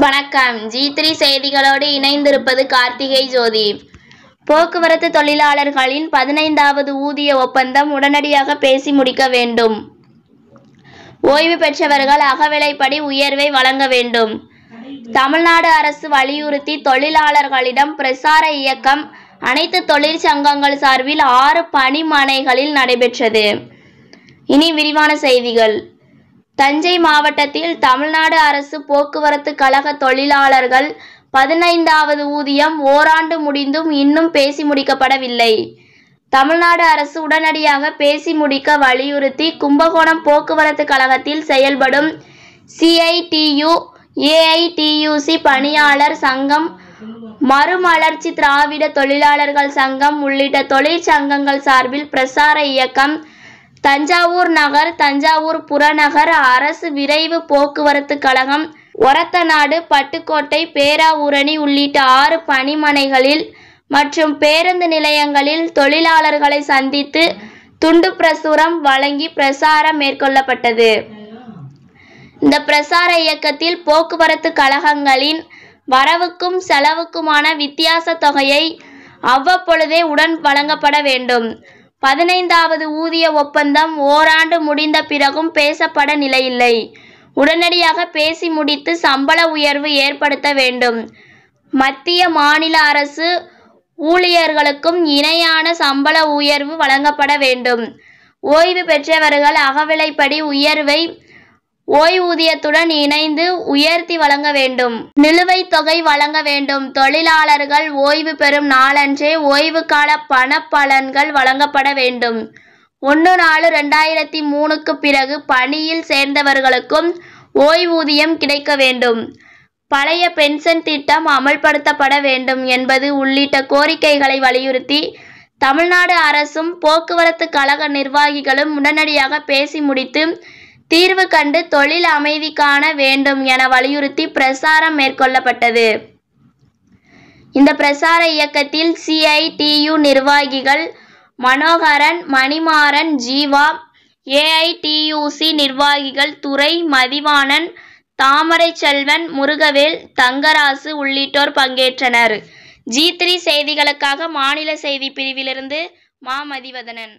வணக்கம். G3 செய்திகளோடு இணைந்திருப்பது கார்த்திகை ஜோதி. போக்குவரத்து தொழிலாளர்களின் 15வது ஊதிய ஒப்பந்தம் உடனடியாக பேசி முடிக்க வேண்டும். ஓய்வு பெற்றவர்கள் அகவிலைப்படி உயர்வை வழங்க வேண்டும். தமிழ்நாடு அரசு வலியுறுத்தி தொழிலாளர்களிடம் பிரசார இயக்கம் அனைத்து தொழிற்சங்கங்கள் சார்பில் 6 பணிமனைகளில் நடைபெற்றது. இனி விரிவான செய்திகள். தஞ்சை மாவட்டத்தில் தமிழ்நாடு அரசு போக்குவரத்து கழக தொழிலாளர்கள் 15வது ஊதியம் ஓராண்டு முடிந்தும் இன்னும் பேசி முடிக்கப்படவில்லை. தமிழ்நாடு அரசு உடனடியாக பேசி முடிக்க வலியுறுத்தி கும்பகோணம் போக்குவரத்து கழகத்தில் செயல்படும் CITU, AITUC பணியாளர் சங்கம், மறுமலர்ச்சி திராவிட தொழிலாளர்கள் சங்கம் உள்ளிட்ட தொழிற்சங்கங்கள் சார்பில் பிரசார இயக்கம் தஞ்சாவூர் நகர், தஞ்சாவூர் புறநகர், அரசு விரைவு போக்குவரத்து கழகம், ஒரத்தநாடு, பட்டுக்கோட்டை, பேராவூரணி உள்ளிட்ட 6 பணிமனைகளில் மற்றும் பேருந்து நிலையங்களில் தொழிலாளர்களை சந்தித்து துண்டு பிரசுரம் வழங்கி பிரசாரம் மேற்கொள்ளப்பட்டது. இந்த பிரசார இயக்கத்தில் போக்குவரத்து கழகங்களின் வரவுக்கும் செலவுக்குமான வித்தியாச தொகையை அவ்வப்பொழுதே உடன் வழங்கப்பட வேண்டும். 15வது ஊதிய ஒப்பந்தம் ஓராண்டு முடிந்த பிறகும் பேசப்பட நிலையில்லை. உடனடியாக பேசி முடித்து சம்பள உயர்வு ஏற்படுத்த வேண்டும். மத்திய மாநில அரசு ஊழியர்களுக்கும் இணையான சம்பள உயர்வு வழங்கப்பட வேண்டும். ஓய்வு பெற்றவர்கள் அகவிலைப்படி உயர்வை ஓய்வூதியத்துடன் இணைந்து உயர்த்தி வழங்க வேண்டும். நிலுவைத் தொகை வழங்க வேண்டும். தொழிலாளர்கள் ஓய்வு பெறும் நாளன்றே ஓய்வு கால பணப்பலன்கள் வழங்கப்பட வேண்டும். 1/4/2003க்கு பிறகு பணியில் சேர்ந்தவர்களுக்கும் ஓய்வூதியம் கிடைக்க வேண்டும். பழைய பென்ஷன் திட்டம் அமல்படுத்தப்பட வேண்டும் என்பது உள்ளிட்ட கோரிக்கைகளை வலியுறுத்தி தமிழ்நாடு அரசும் போக்குவரத்து கழக நிர்வாகிகளும் உடனடியாக பேசி முடித்து தீர்வு கண்டு தொழில் அமைதி காண வேண்டும் என வலியுறுத்தி பிரசாரம் மேற்கொள்ளப்பட்டது. இந்த பிரசார இயக்கத்தில் CITU நிர்வாகிகள் மனோகரன், மணிமாறன், ஜீவா, AITUC நிர்வாகிகள் துரை, மதிவாணன், தாமரை செல்வன், முருகவேல், தங்கராசு உள்ளிட்டோர் பங்கேற்றனர். G3 செய்திகளுக்காக மாநில செய்தி பிரிவிலிருந்து மா. மதிவதனன்.